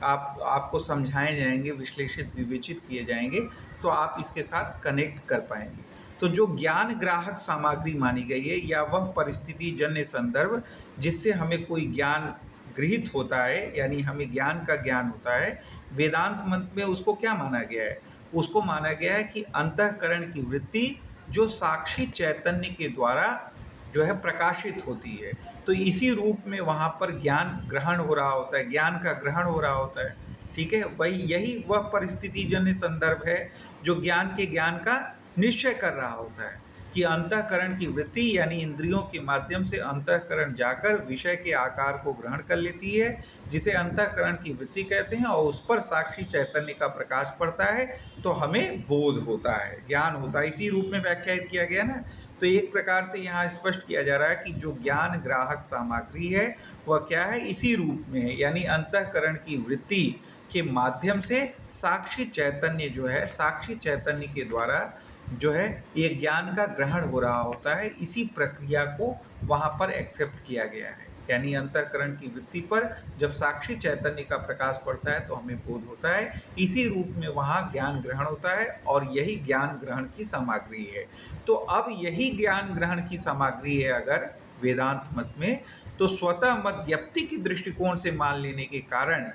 आपको समझाए जाएंगे, विश्लेषित विवेचित किए जाएंगे, तो आप इसके साथ कनेक्ट कर पाएंगे। तो जो ज्ञान ग्राहक सामग्री मानी गई है या वह परिस्थिति जन्य संदर्भ जिससे हमें कोई ज्ञान गृहीत होता है, यानी हमें ज्ञान का ज्ञान होता है, वेदांत मत में उसको क्या माना गया है? उसको माना गया है कि अंतःकरण की वृत्ति जो साक्षी चैतन्य के द्वारा जो है प्रकाशित होती है। तो इसी रूप में वहाँ पर ज्ञान ग्रहण हो रहा होता है, ज्ञान का ग्रहण हो रहा होता है। ठीक है, वही यही वह परिस्थिति जन्य संदर्भ है जो ज्ञान का निश्चय कर रहा होता है कि अंतःकरण की वृत्ति यानी इंद्रियों के माध्यम से अंतःकरण जाकर विषय के आकार को ग्रहण कर लेती है, जिसे अंतःकरण की वृत्ति कहते हैं, और उस पर साक्षी चैतन्य का प्रकाश पड़ता है तो हमें बोध होता है, ज्ञान होता है। इसी रूप में व्याख्यायित किया गया ना। तो एक प्रकार से यहाँ स्पष्ट किया जा रहा है कि जो ज्ञान ग्राहक सामग्री है वह क्या है, इसी रूप में यानी अंतःकरण की वृत्ति के माध्यम से साक्षी चैतन्य जो है, साक्षी चैतन्य के द्वारा जो है ये ज्ञान का ग्रहण हो रहा होता है। इसी प्रक्रिया को वहाँ पर एक्सेप्ट किया गया है, यानी अंतःकरण की वृत्ति पर जब साक्षी चैतन्य का प्रकाश पड़ता है तो हमें बोध होता है। इसी रूप में वहाँ ज्ञान ग्रहण होता है और यही ज्ञान ग्रहण की सामग्री है। तो अब यही ज्ञान ग्रहण की सामग्री है अगर वेदांत मत में, तो स्वतः मत ज्ञप्ति की दृष्टिकोण से मान लेने के कारण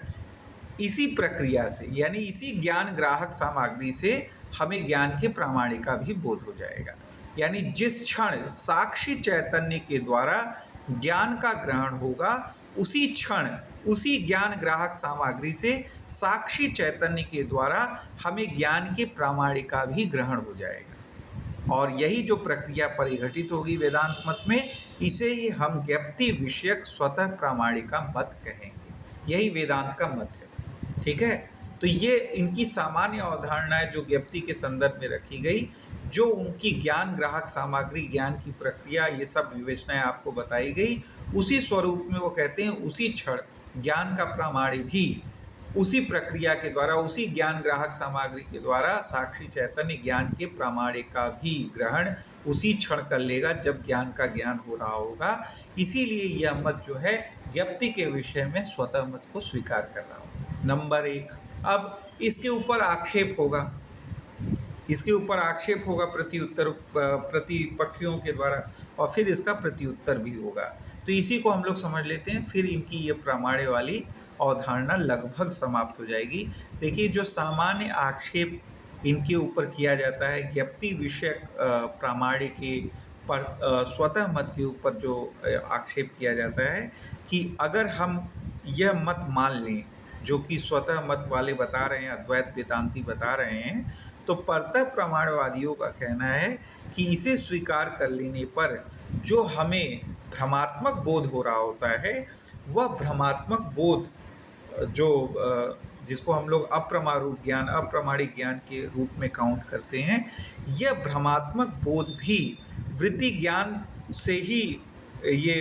इसी प्रक्रिया से यानी इसी ज्ञान ग्राहक सामग्री से हमें ज्ञान के प्रामाणिक का भी बोध हो जाएगा। यानी जिस क्षण साक्षी चैतन्य के द्वारा ज्ञान का ग्रहण होगा उसी क्षण उसी ज्ञान ग्राहक सामग्री से साक्षी चैतन्य के द्वारा हमें ज्ञान के प्रामाणिक का भी ग्रहण हो जाएगा। और यही जो प्रक्रिया परिघटित होगी वेदांत मत में, इसे ही हम ज्ञप्ति विषयक स्वतः प्रामाणिका मत कहेंगे। यही वेदांत का मत है। ठीक है, तो ये इनकी सामान्य अवधारणाएं जो ज्ञप्ति के संदर्भ में रखी गई, जो उनकी ज्ञान ग्राहक सामग्री, ज्ञान की प्रक्रिया, ये सब विवेचनाएं आपको बताई गई, उसी स्वरूप में वो कहते हैं उसी क्षण ज्ञान का प्रामाणिक भी उसी प्रक्रिया के द्वारा, उसी ज्ञान ग्राहक सामग्री के द्वारा साक्षी चैतन्य ज्ञान के प्रामाणिक का भी ग्रहण उसी क्षण कर लेगा जब ज्ञान का ज्ञान हो रहा होगा। इसीलिए यह मत जो है ज्ञप्ति के विषय में स्वतः मत को स्वीकार कर रहा होगा। नंबर 1। अब इसके ऊपर आक्षेप होगा, इसके ऊपर आक्षेप होगा प्रतिपक्षियों के द्वारा, और फिर इसका प्रत्युत्तर भी होगा। तो इसी को हम लोग समझ लेते हैं, फिर इनकी ये प्रामाण्य वाली अवधारणा लगभग समाप्त हो जाएगी। देखिए, जो सामान्य आक्षेप इनके ऊपर किया जाता है ज्ञप्ति विषयक प्रामाण्य के पर स्वतः मत के ऊपर जो आक्षेप किया जाता है कि अगर हम यह मत मान लें जो कि स्वतः मत वाले बता रहे हैं, अद्वैत वेदांती बता रहे हैं, तो परतः प्रमाणवादियों का कहना है कि इसे स्वीकार कर लेने पर जो हमें भ्रमात्मक बोध हो रहा होता है, वह भ्रमात्मक बोध जो जिसको हम लोग अप्रमारूप ज्ञान, अप्रमाणिक ज्ञान के रूप में काउंट करते हैं, यह भ्रमात्मक बोध भी वृत्ति ज्ञान से ही ये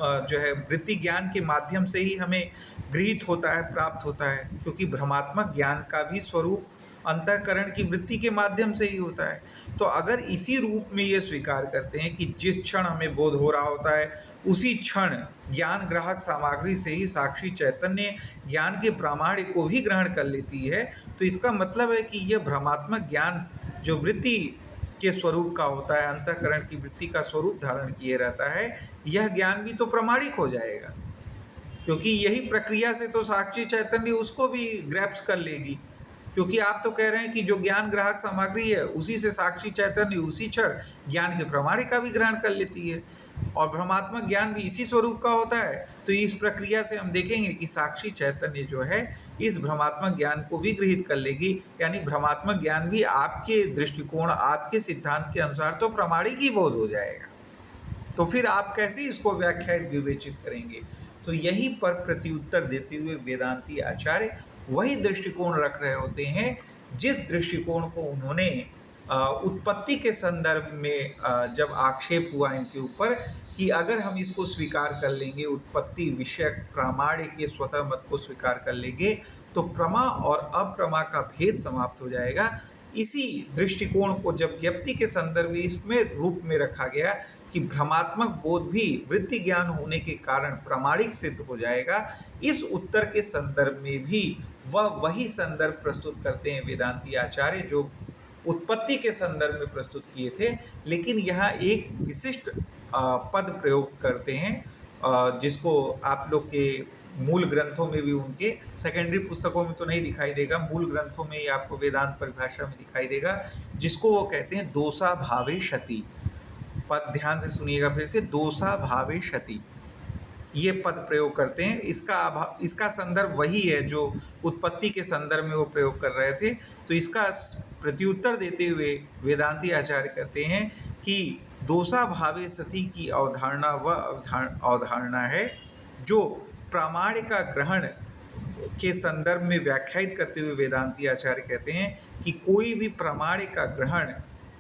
जो है वृत्ति ज्ञान के माध्यम से ही हमें गृहीत होता है, प्राप्त होता है, क्योंकि भ्रमात्मक ज्ञान का भी स्वरूप अंतःकरण की वृत्ति के माध्यम से ही होता है। तो अगर इसी रूप में ये स्वीकार करते हैं कि जिस क्षण हमें बोध हो रहा होता है उसी क्षण ज्ञान ग्राहक सामग्री से ही साक्षी चैतन्य ज्ञान के प्रामाण्य को भी ग्रहण कर लेती है, तो इसका मतलब है कि यह भ्रमात्मक ज्ञान जो वृत्ति के स्वरूप का होता है, अंतःकरण की वृत्ति का स्वरूप धारण किए रहता है, यह ज्ञान भी तो प्रामाणिक हो जाएगा, क्योंकि यही प्रक्रिया से तो साक्षी चैतन्य उसको भी ग्रैप्स कर लेगी। क्योंकि आप तो कह रहे हैं कि जो ज्ञान ग्राहक सामग्री है उसी से साक्षी चैतन्य उसी क्षण ज्ञान के प्रामाणिक का भी ग्रहण कर लेती है, और भ्रमात्मक ज्ञान भी इसी स्वरूप का होता है। तो इस प्रक्रिया से हम देखेंगे कि साक्षी चैतन्य जो है इस भ्रमात्मक ज्ञान को भी गृहीत कर लेगी, यानी भ्रमात्मक ज्ञान भी आपके दृष्टिकोण, आपके सिद्धांत के अनुसार तो प्रामाणिक ही बोध हो जाएगा। तो फिर आप कैसे इसको व्याख्यात विवेचित करेंगे? तो यहीं पर प्रत्युत्तर देते हुए वेदांती आचार्य वही दृष्टिकोण रख रहे होते हैं जिस दृष्टिकोण को उन्होंने उत्पत्ति के संदर्भ में जब आक्षेप हुआ इनके ऊपर कि अगर हम इसको स्वीकार कर लेंगे, उत्पत्ति विषयक प्रामाण्य के स्वतः मत को स्वीकार कर लेंगे, तो प्रमा और अप्रमा का भेद समाप्त हो जाएगा। इसी दृष्टिकोण को जब ज्ञप्ति के संदर्भ में इसमें रूप में रखा गया कि भ्रमात्मक बोध भी वृत्ति ज्ञान होने के कारण प्रामाणिक सिद्ध हो जाएगा, इस उत्तर के संदर्भ में भी वह वही संदर्भ प्रस्तुत करते हैं वेदांती आचार्य जो उत्पत्ति के संदर्भ में प्रस्तुत किए थे, लेकिन यहाँ एक विशिष्ट पद प्रयोग करते हैं जिसको आप लोग के मूल ग्रंथों में भी, उनके सेकेंडरी पुस्तकों में तो नहीं दिखाई देगा, मूल ग्रंथों में ही आपको वेदांत परिभाषा में दिखाई देगा, जिसको वो कहते हैं दोषा भावे क्षति। पद ध्यान से सुनिएगा फिर से, दोषा भावे क्षति, ये पद प्रयोग करते हैं। इसका संदर्भ वही है जो उत्पत्ति के संदर्भ में वो प्रयोग कर रहे थे। तो इसका प्रत्युत्तर देते हुए वेदांती आचार्य कहते हैं कि दोषा भावे सति की अवधारणा वह अवधारणा है जो प्रामाण्य का ग्रहण के संदर्भ में व्याख्यायित करते हुए वेदांती आचार्य कहते हैं कि कोई भी प्रामाण्य का ग्रहण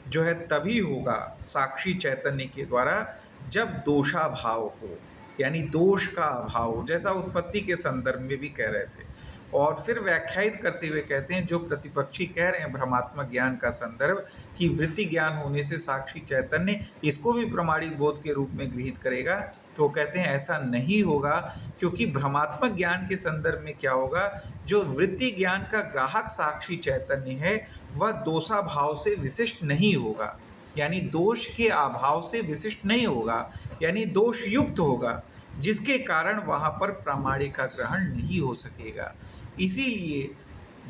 जो है तभी होगा साक्षी चैतन्य के द्वारा जब दोषाभाव हो, यानी दोष का अभाव हो, जैसा उत्पत्ति के संदर्भ में भी कह रहे थे। और फिर व्याख्यायित करते हुए कहते हैं जो प्रतिपक्षी कह रहे हैं भ्रमात्मक ज्ञान का संदर्भ कि वृत्ति ज्ञान होने से साक्षी चैतन्य इसको भी प्रमाणिक बोध के रूप में गृहीत करेगा, तो कहते हैं ऐसा नहीं होगा, क्योंकि भ्रमात्मक ज्ञान के संदर्भ में क्या होगा, जो वृत्ति ज्ञान का ग्राहक साक्षी चैतन्य है वह दोषाभाव से विशिष्ट नहीं होगा, यानी दोष के अभाव से विशिष्ट नहीं होगा, यानी दोष युक्त होगा, जिसके कारण वहाँ पर प्रामाण्य का ग्रहण नहीं हो सकेगा। इसीलिए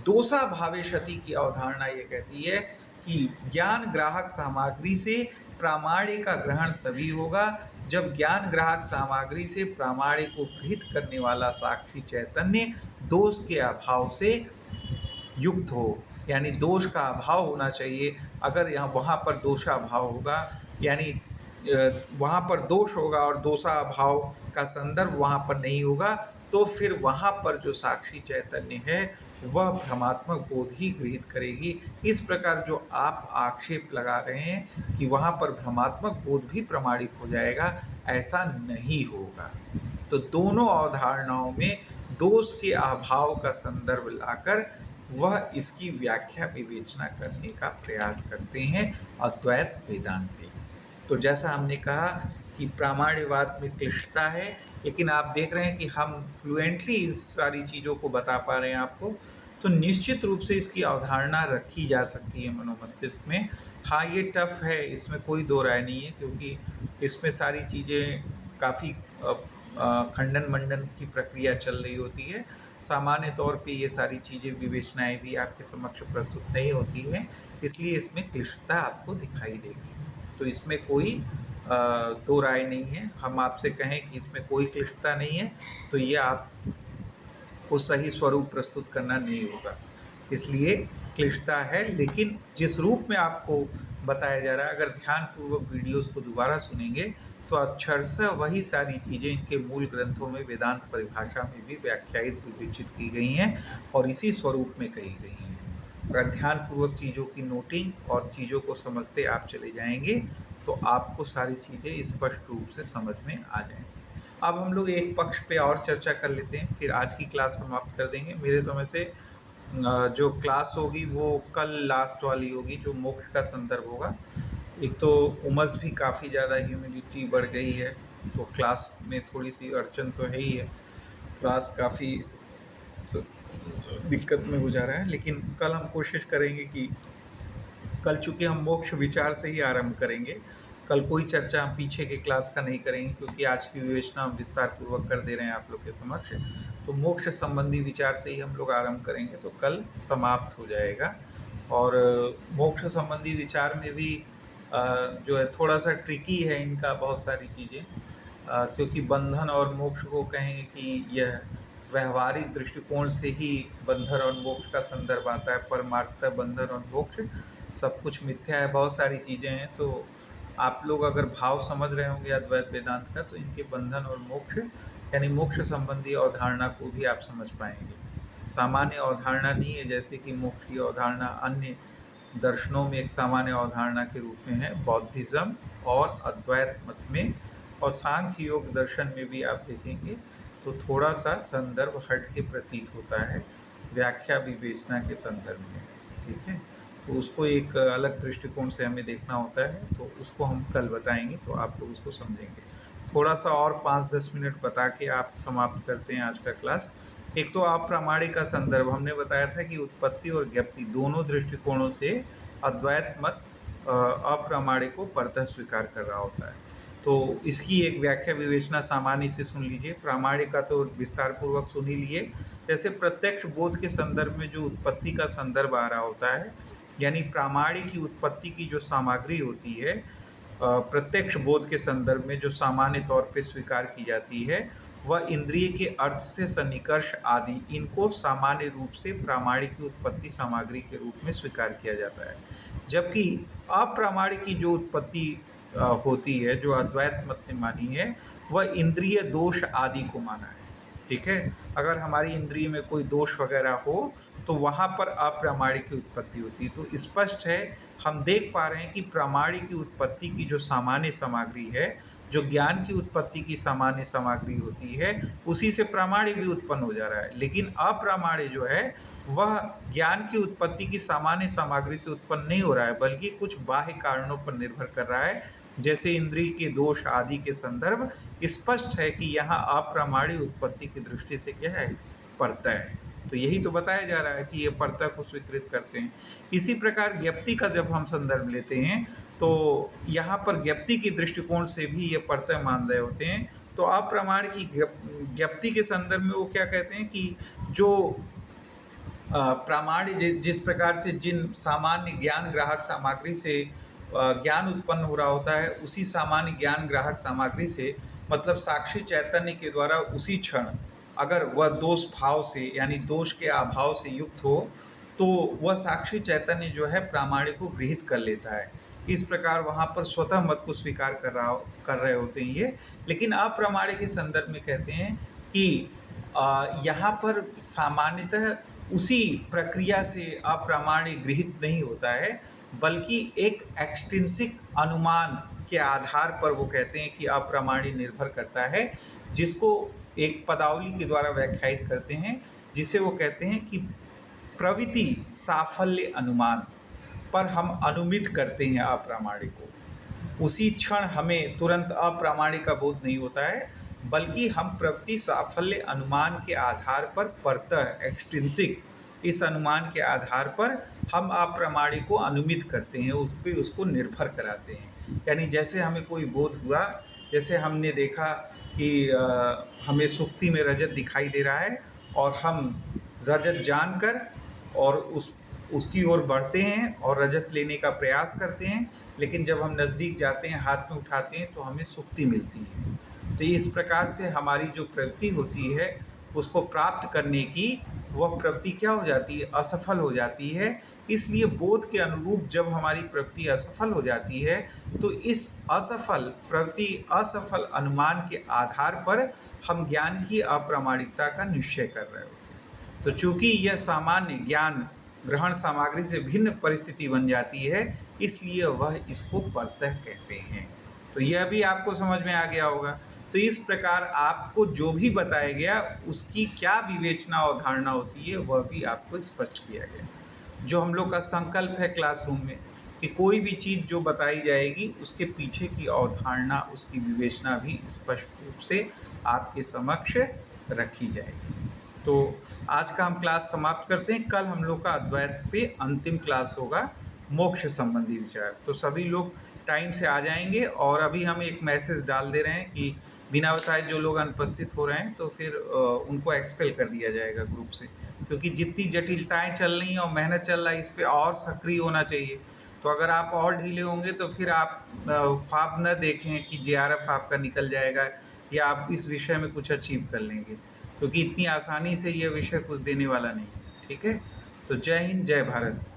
दोषा भावे क्षति की अवधारणा ये कहती है कि ज्ञान ग्राहक सामग्री से प्रामाण्य का ग्रहण तभी होगा जब ज्ञान ग्राहक सामग्री से प्रामाण्य को गृहीत करने वाला साक्षी चैतन्य दोष के अभाव से युक्त हो, यानी दोष का अभाव होना चाहिए। अगर यहाँ वहाँ पर दोषाभाव होगा, यानी वहाँ पर दोष होगा और दोषाभाव का संदर्भ वहाँ पर नहीं होगा, तो फिर वहाँ पर जो साक्षी चैतन्य है वह भ्रमात्मक बोध ही गृहीत करेगी। इस प्रकार जो आप आक्षेप लगा रहे हैं कि वहाँ पर भ्रमात्मक बोध भी प्रमाणित हो जाएगा, ऐसा नहीं होगा। तो दोनों अवधारणाओं में दोष के अभाव का संदर्भ लाकर वह इसकी व्याख्या विवेचना करने का प्रयास करते हैं अद्वैत वेदांती। तो जैसा हमने कहा कि प्रामाण्यवाद में क्लिष्टता है, लेकिन आप देख रहे हैं कि हम फ्लुएंटली इस सारी चीज़ों को बता पा रहे हैं आपको, तो निश्चित रूप से इसकी अवधारणा रखी जा सकती है मनोमस्तिष्क में। हाँ, ये टफ है, इसमें कोई दो राय नहीं है, क्योंकि इसमें सारी चीज़ें काफ़ी खंडन मंडन की प्रक्रिया चल रही होती है। सामान्य तौर पे ये सारी चीज़ें विवेचनाएं भी आपके समक्ष प्रस्तुत नहीं होती हैं, इसलिए इसमें क्लिष्टता आपको दिखाई देगी। तो इसमें कोई दो राय नहीं है। हम आपसे कहें कि इसमें कोई क्लिष्टता नहीं है, तो ये आपको सही स्वरूप प्रस्तुत करना नहीं होगा, इसलिए क्लिष्टता है। लेकिन जिस रूप में आपको बताया जा रहा है, अगर ध्यानपूर्वक वीडियोस को दोबारा सुनेंगे तो अक्षरशः वही सारी चीज़ें इनके मूल ग्रंथों में वेदांत परिभाषा में भी व्याख्यायित विवेचित की गई हैं और इसी स्वरूप में कही गई हैं। अगर ध्यानपूर्वक चीज़ों की नोटिंग और चीज़ों को समझते आप चले जाएंगे तो आपको सारी चीज़ें स्पष्ट रूप से समझ में आ जाएंगी। अब हम लोग एक पक्ष पे और चर्चा कर लेते हैं, फिर आज की क्लास समाप्त कर देंगे। मेरे समय से जो क्लास होगी वो कल लास्ट वाली होगी, जो मोक्ष का संदर्भ होगा। एक तो उमस भी काफ़ी ज़्यादा, ह्यूमिडिटी बढ़ गई है, तो क्लास में थोड़ी सी अड़चन तो है ही है, क्लास काफ़ी दिक्कत में हो जा रहा है। लेकिन कल हम कोशिश करेंगे कि कल चूँकि हम मोक्ष विचार से ही आरंभ करेंगे, कल कोई चर्चा हम पीछे के क्लास का नहीं करेंगे, क्योंकि आज की विवेचना हम विस्तार पूर्वक कर दे रहे हैं आप लोग के समक्ष। तो मोक्ष संबंधी विचार से ही हम लोग आरंभ करेंगे, तो कल समाप्त हो जाएगा। और मोक्ष संबंधी विचार में भी जो है थोड़ा सा ट्रिकी है इनका बहुत सारी चीज़ें, क्योंकि बंधन और मोक्ष को कहेंगे कि यह व्यवहारिक दृष्टिकोण से ही बंधन और मोक्ष का संदर्भ आता है। परमार्थता बंधन और मोक्ष सब कुछ मिथ्या है, बहुत सारी चीज़ें हैं। तो आप लोग अगर भाव समझ रहे होंगे अद्वैत वेदांत का, तो इनके बंधन और मोक्ष यानी मोक्ष संबंधी अवधारणा को भी आप समझ पाएंगे। सामान्य अवधारणा नहीं है, जैसे कि मोक्ष की अवधारणा अन्य दर्शनों में एक सामान्य अवधारणा के रूप में है, बौद्धिज्म और अद्वैत मत में और सांख्य योग दर्शन में भी आप देखेंगे तो थोड़ा सा संदर्भ हट के प्रतीत होता है व्याख्या विवेचना के संदर्भ में। ठीक है, तो उसको एक अलग दृष्टिकोण से हमें देखना होता है, तो उसको हम कल बताएंगे, तो आप लोग उसको समझेंगे। थोड़ा सा और 5-10 मिनट बता के आप समाप्त करते हैं आज का क्लास। एक तो अप्रामाणिक का संदर्भ हमने बताया था कि उत्पत्ति और ज्ञप्ति दोनों दृष्टिकोणों से अद्वैत मत अप्रामाणिक को परतः स्वीकार कर रहा होता है। तो इसकी एक व्याख्या विवेचना सामान्य से सुन लीजिए, प्रामाणिक का तो विस्तार पूर्वक सुन ही लिए। जैसे प्रत्यक्ष बोध के संदर्भ में जो उत्पत्ति का संदर्भ आ रहा होता है, यानी प्रामाणिक की उत्पत्ति की जो सामग्री होती है, प्रत्यक्ष बोध के संदर्भ में जो सामान्य तौर पे स्वीकार की जाती है, वह इंद्रिय के अर्थ से सन्निकर्ष आदि, इनको सामान्य रूप से प्रामाणिक की उत्पत्ति सामग्री के रूप में स्वीकार किया जाता है। जबकि अप्रामाणिक की जो उत्पत्ति होती है, जो अद्वैत मत ने मानी है, वह इंद्रिय दोष आदि को माना है। ठीक है, अगर हमारी इंद्रिय में कोई दोष वगैरह हो तो वहाँ पर अप्रामाणिक की उत्पत्ति होती है। तो स्पष्ट है, हम देख पा रहे हैं कि प्रामाणिक की उत्पत्ति की जो सामान्य सामग्री है, जो ज्ञान की उत्पत्ति की सामान्य सामग्री होती है, उसी से प्रामाणिक भी उत्पन्न हो जा रहा है। लेकिन अप्रामाणिक जो है वह ज्ञान की उत्पत्ति की सामान्य सामग्री से उत्पन्न नहीं हो रहा है, बल्कि कुछ बाह्य कारणों पर निर्भर कर रहा है। जैसे इंद्रिय के दोष आदि के संदर्भ स्पष्ट है कि यहाँ अप्रामाणिक उत्पत्ति की दृष्टि से क्या है, परतः है। तो यही तो बताया जा रहा है कि ये परतः को स्वीकृत करते हैं। इसी प्रकार ज्ञप्ति का जब हम संदर्भ लेते हैं तो यहाँ पर ज्ञप्ति की दृष्टिकोण से भी ये परतः मान रहे होते हैं। तो अप्रामाणिक की ज्ञप्ति के संदर्भ में वो क्या कहते हैं कि जो प्रामाण्य जिस प्रकार से जिन सामान्य ज्ञान ग्राहक सामग्री से ज्ञान उत्पन्न हो रहा होता है, उसी सामान्य ज्ञान ग्राहक सामग्री से, मतलब साक्षी चैतन्य के द्वारा उसी क्षण अगर वह दोष भाव से, यानी दोष के अभाव से युक्त हो, तो वह साक्षी चैतन्य जो है प्रामाणिक को गृहीत कर लेता है। इस प्रकार वहाँ पर स्वतः मत को स्वीकार कर रहे होते हैं ये। लेकिन अप्रामाणिक के संदर्भ में कहते हैं कि यहाँ पर सामान्यतः उसी प्रक्रिया से अप्रामाणिक गृहीत नहीं होता है, बल्कि एक एक्सट्रिंसिक अनुमान के आधार पर वो कहते हैं कि अप्रामाणिक निर्भर करता है, जिसको एक पदावली के द्वारा व्याख्यायित करते हैं, जिसे वो कहते हैं कि प्रवृत्ति साफल्य अनुमान पर हम अनुमित करते हैं अप्रामाणिक को। उसी क्षण हमें तुरंत अप्रामाणिक का बोध नहीं होता है, बल्कि हम प्रवृत्ति साफल्य अनुमान के आधार पर परतः एक्सट्रिंसिक इस अनुमान के आधार पर हम अप्रामाणिक को अनुमित करते हैं, उस पर उसको निर्भर कराते हैं। यानी जैसे हमें कोई बोध हुआ, जैसे हमने देखा कि हमें सुक्ति में रजत दिखाई दे रहा है और हम रजत जानकर और उसकी ओर बढ़ते हैं और रजत लेने का प्रयास करते हैं, लेकिन जब हम नज़दीक जाते हैं, हाथ में उठाते हैं, तो हमें सुक्ति मिलती है। तो इस प्रकार से हमारी जो प्रवृत्ति होती है उसको प्राप्त करने की, वह प्रवृत्ति क्या हो जाती है, असफल हो जाती है। इसलिए बोध के अनुरूप जब हमारी प्रवृत्ति असफल हो जाती है, तो इस असफल प्रवृत्ति असफल अनुमान के आधार पर हम ज्ञान की अप्रामाणिकता का निश्चय कर रहे होते हैं। तो चूँकि यह सामान्य ज्ञान ग्रहण सामग्री से भिन्न परिस्थिति बन जाती है, इसलिए वह इसको परतः कहते हैं। तो यह भी आपको समझ में आ गया होगा। तो इस प्रकार आपको जो भी बताया गया उसकी क्या विवेचना और धारणा होती है, वह भी आपको स्पष्ट किया गया। जो हम लोग का संकल्प है क्लासरूम में कि कोई भी चीज़ जो बताई जाएगी उसके पीछे की अवधारणा, उसकी विवेचना भी स्पष्ट रूप से आपके समक्ष रखी जाएगी। तो आज का हम क्लास समाप्त करते हैं। कल हम लोग का अद्वैत पे अंतिम क्लास होगा, मोक्ष संबंधी विचार। तो सभी लोग टाइम से आ जाएंगे। और अभी हम एक मैसेज डाल दे रहे हैं कि बिना बताए जो लोग अनुपस्थित हो रहे हैं तो फिर उनको एक्सपेल कर दिया जाएगा ग्रुप से, क्योंकि जितनी जटिलताएं चल रही हैं और मेहनत चल रहा है, इस पर और सक्रिय होना चाहिए। तो अगर आप और ढीले होंगे तो फिर आप ख्वाब न देखें कि JRF आपका निकल जाएगा या आप इस विषय में कुछ अचीव कर लेंगे, क्योंकि इतनी आसानी से यह विषय कुछ देने वाला नहीं है। ठीक है, तो जय हिंद, जय भारत।